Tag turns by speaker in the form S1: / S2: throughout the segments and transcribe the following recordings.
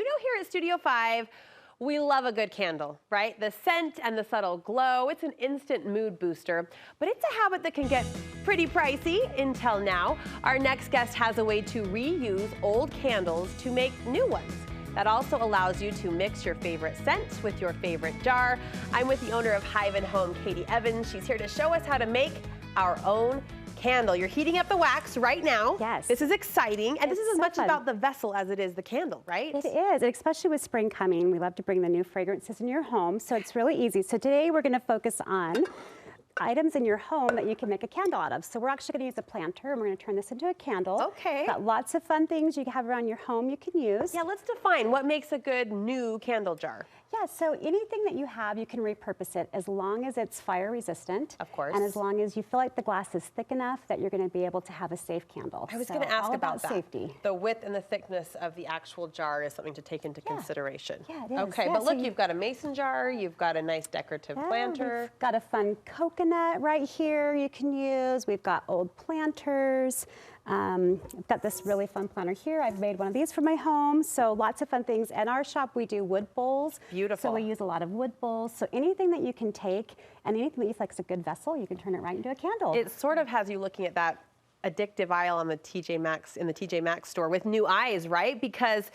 S1: You know, here at Studio 5, we love a good candle, right? The scent and the subtle glow, it's an instant mood booster, but it's a habit that can get pretty pricey until now. Our next guest has a way to reuse old candles to make new ones. That also allows you to mix your favorite scent with your favorite jar. I'm with the owner of Hive and Home, Kati Evans. She's here to show us how to make our own candle. You're heating up the wax right now.
S2: Yes.
S1: This is exciting, and this is as much
S2: fun.
S1: about the vessel as it is the candle, right?
S2: It is, especially with spring coming. We love to bring the new fragrances in your home, so it's really easy. So today we're going to focus on items in your home that you can make a candle out of. So we're actually going to use a planter, and we're going to turn this into a candle.
S1: Okay.
S2: Got lots of fun things you can have around your home you can use.
S1: Yeah, let's define what makes a good new candle jar.
S2: Yeah, so anything that you have, you can repurpose it as long as it's fire resistant.
S1: Of course.
S2: And as long as you feel like the glass is thick enough that you're going to be able to have a safe candle.
S1: I was going to ask about that.
S2: Safety.
S1: The width and the thickness of the actual jar is something to take into consideration.
S2: Yeah, it is.
S1: Okay,
S2: Yeah,
S1: but
S2: so
S1: you've got a mason jar, you've got a nice decorative planter.
S2: We've got a fun coconut right here you can use. We've got old planters. I've got this really fun planter here. I've made one of these for my home. So lots of fun things. At our shop, we do wood bowls.
S1: Beautiful.
S2: So we use a lot of wood bowls. So anything that you can take and anything that you feel like is a good vessel, you can turn it right into a candle.
S1: It sort of has you looking at that addictive aisle on the TJ Maxx store with new eyes, right? Because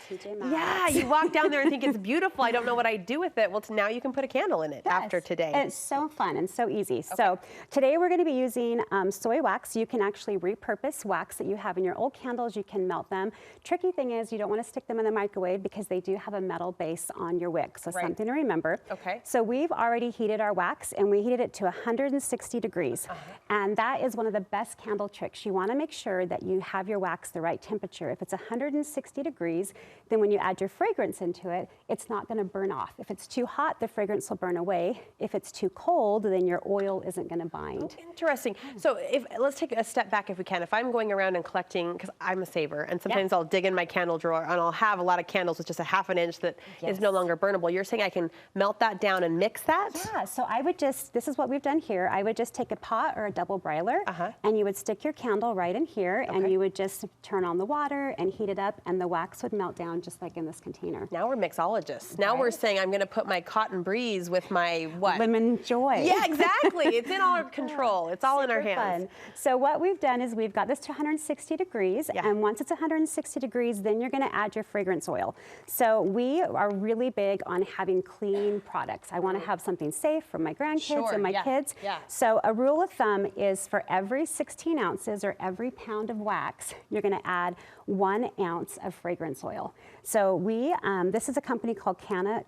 S1: yeah, you walk down there and think it's beautiful. I don't know what I do with it. Well, now you can put a candle in it after today.
S2: And it's so fun and so easy. Okay. So today we're going to be using soy wax. You can actually repurpose wax that you have in your old candles. You can melt them. Tricky thing is you don't want to stick them in the microwave because they do have a metal base on your wick. So something to remember.
S1: Okay.
S2: So we've already heated our wax and we heated it to 160 degrees. And that is one of the best candle tricks. You want to make sure that you have your wax the right temperature. If it's 160 degrees, then when you add your fragrance into it, it's not going to burn off. If it's too hot, the fragrance will burn away. If it's too cold, then your oil isn't going to bind.
S1: Oh, interesting. So let's take a step back if we can. If I'm going around and collecting, because I'm a saver, and sometimes I'll dig in my candle drawer and I'll have a lot of candles with just a half an inch that is no longer burnable. You're saying I can melt that down and mix that?
S2: Yeah, so I would just, this is what we've done here. I would just take a pot or a double broiler and you would stick your candle right in here and you would just turn on the water and heat it up and the wax would melt down just like in this container.
S1: Now we're mixologists. Now we're saying I'm going to put my cotton breeze with my what?
S2: Lemon joy.
S1: Yeah, exactly. It's in our control. It's all in our hands.
S2: Fun. So what we've done is we've got this to 160 degrees and once it's 160 degrees, then you're going to add your fragrance oil. So we are really big on having clean products. I want to have something safe for my grandkids and my kids. So a rule of thumb is for every 16 ounces or every pound of wax, you're going to add 1 ounce of fragrance oil. So we, this is a company called Kana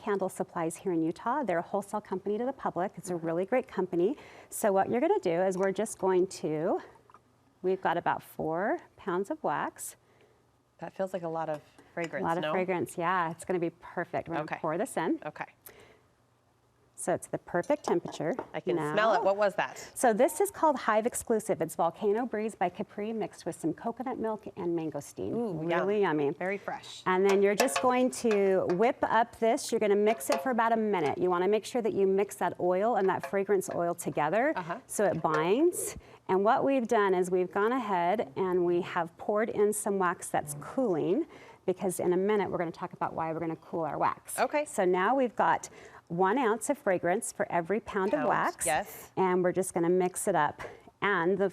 S2: Candle Supplies here in Utah. They're a wholesale company to the public. It's a really great company. So what you're going to do is we're just going to, we've got about 4 pounds of wax.
S1: That feels like a lot of fragrance,
S2: A lot of fragrance, yeah. It's going to be perfect. We're going to pour this in.
S1: Okay.
S2: So it's the perfect temperature.
S1: I can smell it. What was that?
S2: So this is called Hive Exclusive. It's Volcano Breeze by Capri mixed with some coconut milk and mangosteen.
S1: Ooh,
S2: really yummy.
S1: Very fresh.
S2: And then you're just going to whip up this. You're going to mix it for about a minute. You want to make sure that you mix that oil and that fragrance oil together so it binds. And what we've done is we've gone ahead and we have poured in some wax that's cooling because in a minute we're going to talk about why we're going to cool our wax.
S1: Okay.
S2: So now we've got 1 ounce of fragrance for every pound of wax.
S1: Yes.
S2: And we're just going to mix it up. And the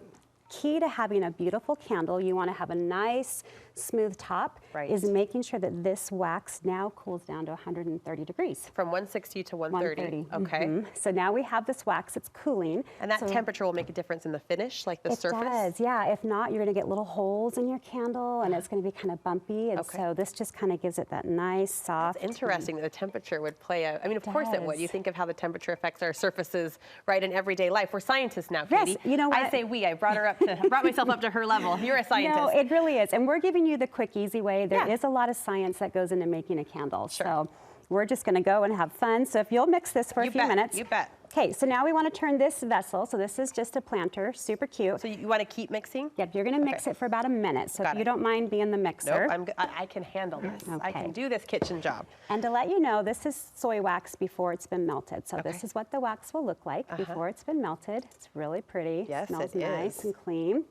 S2: key to having a beautiful candle, you want to have a nice smooth top, is making sure that this wax now cools down to 130 degrees.
S1: From 160 to 130. Okay.
S2: So now we have this wax, it's cooling.
S1: And that temperature will make a difference in the finish, like the surface? It
S2: does, yeah. If not, you're going to get little holes in your candle and it's going to be kind of bumpy. And so this just kind of gives it that nice, soft.
S1: It's interesting that the temperature would play a, I mean, of course it would. You think of how the temperature affects our surfaces, right, in everyday life. We're scientists now, Katie.
S2: Yes, you know what?
S1: I say we. I brought myself up to her level. You're a scientist.
S2: No, it really is. And we're giving you the quick, easy way. There is a lot of science that goes into making a candle. So we're just going to go and have fun. So if you'll mix this for a few minutes.
S1: You bet.
S2: Okay, so now we want to turn this vessel. So this is just a planter, super cute.
S1: So you want to keep mixing?
S2: Yep, you're going to mix it for about a minute. So if you don't mind being the mixer.
S1: Nope, I can handle this.
S2: Okay.
S1: I can do this kitchen job.
S2: And to let you know, this is soy wax before it's been melted. So this is what the wax will look like before it's been melted. It's really pretty.
S1: Yes,
S2: smells
S1: it
S2: nice
S1: is.
S2: and clean.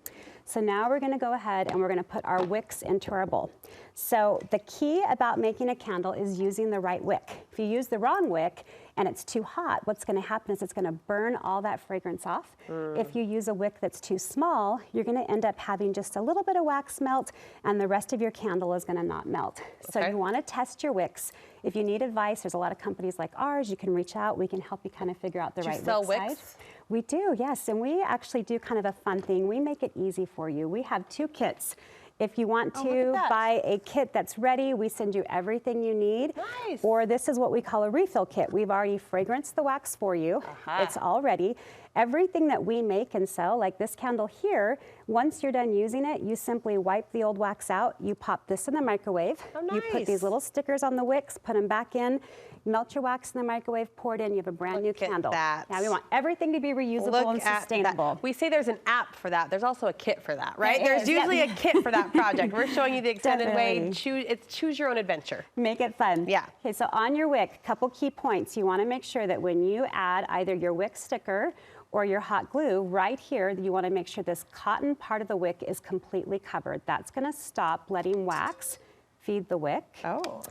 S2: So now we're going to go ahead and we're going to put our wicks into our bowl. So the key about making a candle is using the right wick. If you use the wrong wick and it's too hot, what's going to happen is it's going to burn all that fragrance off. If you use a wick that's too small, you're going to end up having just a little bit of wax melt and the rest of your candle is going to not melt. So you want to test your wicks. If you need advice, there's a lot of companies like ours. You can reach out. We can help you kind of figure out the right wick size. We do, yes. And we actually do kind of a fun thing. We make it easy for you. We have 2 kits. If you want to buy a kit that's ready, we send you everything you need.
S1: Nice.
S2: Or this is what we call a refill kit. We've already fragranced the wax for you. It's all ready. Everything that we make and sell, like this candle here, once you're done using it, you simply wipe the old wax out, you pop this in the microwave, you put these little stickers on the wicks, put them back in, melt your wax in the microwave, pour it in, you have a brand new candle. Now we want everything to be reusable and sustainable.
S1: We say there's an app for that. There's also a kit for that, right? There's usually a kit for that project. We're showing you the extended way. Choose your own adventure.
S2: Make it fun.
S1: Yeah.
S2: Okay, so on your wick, a couple key points. You want to make sure that when you add either your wick sticker or your hot glue, right here, you want to make sure this cotton part of the wick is completely covered. That's going to stop letting wax feed the wick. Oh.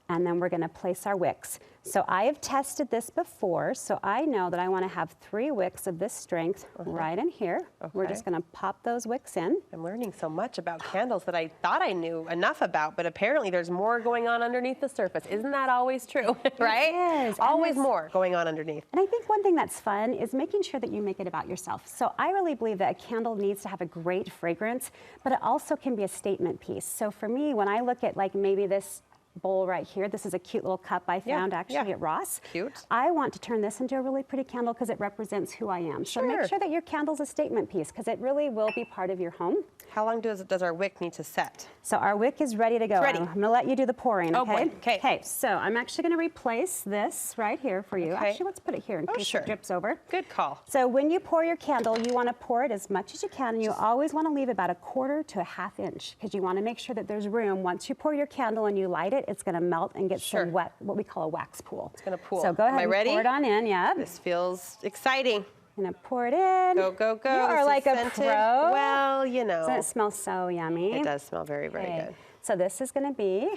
S2: And then we're going to place our wicks. So I have tested this before, so I know that I want to have 3 wicks of this strength right in here. We're just going to pop those wicks in.
S1: I'm learning so much about candles that I thought I knew enough about, but apparently there's more going on underneath the surface. Isn't that always true, right?
S2: It is.
S1: Always more going on underneath.
S2: And I think one thing that's fun is making sure that you make it about yourself. So I really believe that a candle needs to have a great fragrance, but it also can be a statement piece. So for me, when I look at like maybe this bowl right here. This is a cute little cup I found actually at Ross.
S1: Cute.
S2: I want to turn this into a really pretty candle because it represents who I am. So make sure that your candle's a statement piece because it really will be part of your home.
S1: How long does our wick need to set?
S2: So our wick is ready to go.
S1: It's ready.
S2: I'm going to let you do the pouring, okay?
S1: Oh boy. Okay.
S2: Okay, so I'm actually going to replace this right here for you. Actually, let's put it here in case it drips over.
S1: Good call.
S2: So when you pour your candle, you want to pour it as much as you can. And you always want to leave about 1/4 to 1/2 inch because you want to make sure that there's room. Once you pour your candle and you light it, it's going to melt and get some wet, what we call a wax pool.
S1: It's going to pool.
S2: So go ahead and pour it on in,
S1: This feels exciting.
S2: I'm going to pour it in.
S1: Go, go, go.
S2: You are like a pro.
S1: Well, you know.
S2: Doesn't it smell so yummy?
S1: It does smell very, very good.
S2: So this is going to be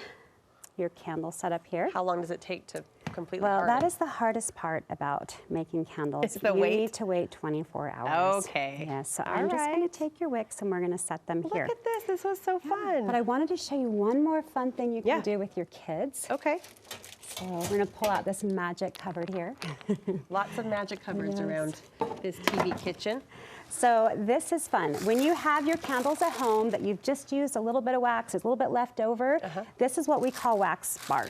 S2: your candle set up here.
S1: How long does it take to completely
S2: harden?
S1: Well,
S2: that is the hardest part about making candles.
S1: It's the wait?
S2: You need to wait 24 hours.
S1: Okay.
S2: Yeah, so I'm just going to take your wicks and we're going to set them here.
S1: Look at this. This was so fun.
S2: But I wanted to show you one more fun thing you can do with your kids.
S1: Okay.
S2: So we're going to pull out this magic cupboard here.
S1: Lots of magic cupboards around this TV kitchen.
S2: So this is fun. When you have your candles at home that you've just used a little bit of wax, there's a little bit left over, this is what we call wax spark.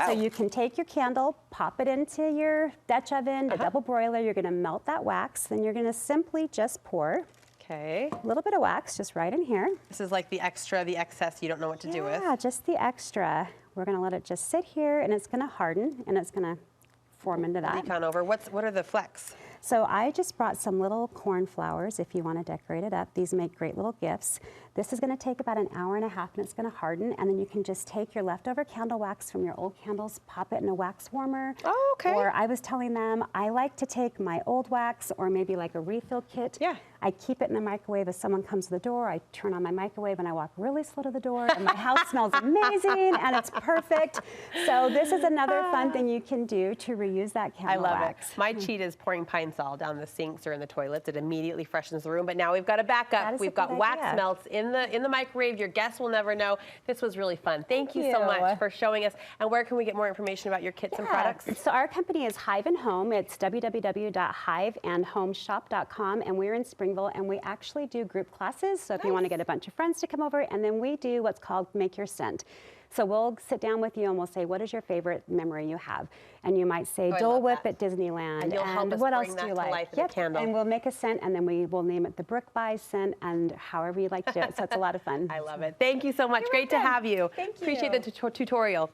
S2: So you can take your candle, pop it into your Dutch oven, the double broiler, you're going to melt that wax, then you're going to simply just pour a little bit of wax just right in here.
S1: This is like the extra, the excess you don't know what to do with.
S2: Yeah, just the extra. We're going to let it just sit here and it's going to harden and it's going to form into that.
S1: Leak on over. What are the flecks?
S2: So I just brought some little corn flowers if you want to decorate it up. These make great little gifts. This is going to take about 1.5 hours and it's going to harden, and then you can just take your leftover candle wax from your old candles, pop it in a wax warmer.
S1: Oh, okay.
S2: Or I was telling them I like to take my old wax or maybe like a refill kit.
S1: Yeah.
S2: I keep it in the microwave. If someone comes to the door, I turn on my microwave and I walk really slow to the door and my house smells amazing and it's perfect. So this is another fun thing you can do to reuse that candle wax.
S1: I love it. My cheat is pouring Pine Sol down the sinks or in the toilets. It immediately freshens the room, but now we've got a backup. We've got wax melts in the microwave. Your guests will never know. This was really fun. Thank you so much for showing us. And where can we get more information about your kits and products?
S2: So our company is Hive and Home. It's www.hiveandhomeshop.com, and we're in Springville, and we actually do group classes. So if you want to get a bunch of friends to come over, and then we do what's called Make Your Scent. So we'll sit down with you and we'll say, what is your favorite memory you have? And you might say Dole Whip at Disneyland.
S1: And you'll help us
S2: what
S1: bring
S2: else
S1: that
S2: do you
S1: to
S2: like?
S1: life in a candle.
S2: And we'll make a scent, and then we will name it the Brook by scent, and however you like to do it. So it's a lot of fun.
S1: I love it. Thank you so much. Great to have you.
S2: Thank you.
S1: Appreciate the tutorial.